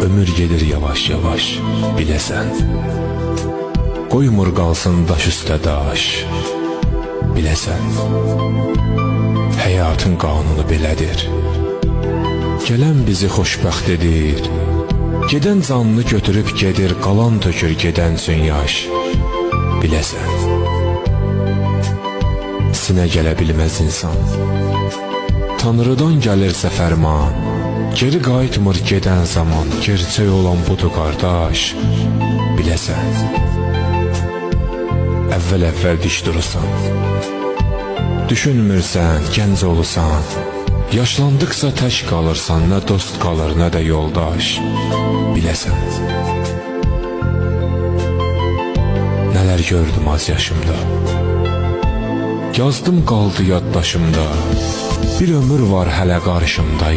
ömür gedir yavaş-yavaş, biləsən. Qoymur qalsın daş üstə daş, biləsən. Həyatın qanunu belədir. Gələn bizi xoşbəxt edir, gedən canını götürüb gedir, qalan tökür gedən üçün yaş, biləsən. Sinə gələ bilməz insan, Tanrıdan gəlirsə fərman, geri qayıtmır gedən zaman, gerçək olan budur qardaş, biləsən. Əvvəl dik durursan, düşünmürsən, gənc olursan, yaşlandıqca tək qalırsan, nə dost qalır, nə də yoldaş, biləsən. Nələr gördüm az yaşımda, yazdım qaldı yaddaşımda, bir ömür var hələ qarşımda.